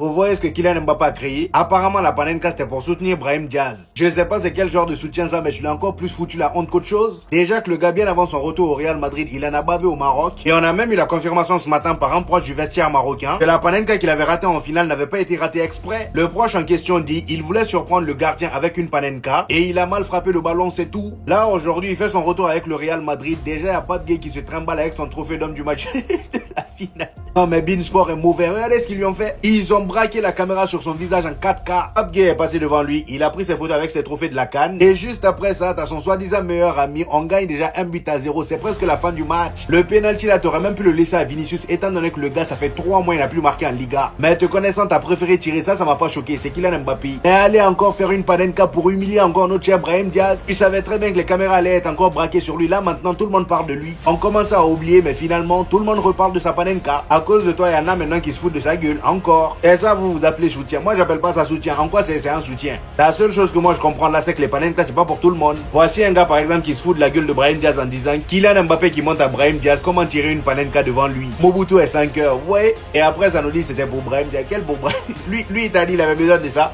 Vous voyez ce que Kylian Mbappé a créé? Apparemment, la Panenka, c'était pour soutenir Brahim Diaz. Je ne sais pas c'est quel genre de soutien ça, mais je l'ai encore plus foutu la honte qu'autre chose. Déjà que le gars, bien avant son retour au Real Madrid, il en a bavé au Maroc. Et on a même eu la confirmation ce matin par un proche du vestiaire marocain que la Panenka qu'il avait raté en finale n'avait pas été ratée exprès. Le proche en question dit, il voulait surprendre le gardien avec une Panenka et il a mal frappé le ballon, c'est tout. Là, aujourd'hui, il fait son retour avec le Real Madrid. Déjà, il n'y a pas de gars qui se trimballe avec son trophée d'homme du match de la finale. Non mais Beansport est mauvais, regardez ce qu'ils lui ont fait. Ils ont braqué la caméra sur son visage en 4K. Abgay est passé devant lui, il a pris ses photos avec ses trophées de la CAN. Et juste après ça, t'as son soi-disant meilleur ami, on gagne déjà 1-0, c'est presque la fin du match. Le penalty là, t'aurais même pu le laisser à Vinicius, étant donné que le gars, ça fait 3 mois, il n'a plus marqué en Liga. Mais te connaissant, t'as préféré tirer ça, ça m'a pas choqué, c'est Kylian Mbappé. Et aller encore faire une Panenka pour humilier encore notre cher Brahim Diaz. Tu savais très bien que les caméras allaient être encore braquées sur lui, là maintenant tout le monde parle de lui. On commence à oublier, mais finalement, tout le monde reparle de sa Panenka. À cause de toi, il y en a maintenant qui se foutent de sa gueule, encore. Et ça, vous appelez soutien. Moi, j'appelle pas ça soutien. En quoi c'est un soutien? La seule chose que moi je comprends là, c'est que les Panenka, c'est pas pour tout le monde. Voici un gars, par exemple, qui se fout de la gueule de Brahim Diaz en disant Kylian Mbappé qui monte à Brahim Diaz, comment tirer une Panenka devant lui? Mobutu est 5 heures, ouais. Et après, ça nous dit c'était pour Brahim Diaz. Quel pour Brahim? Lui, il t'a dit il avait besoin de ça.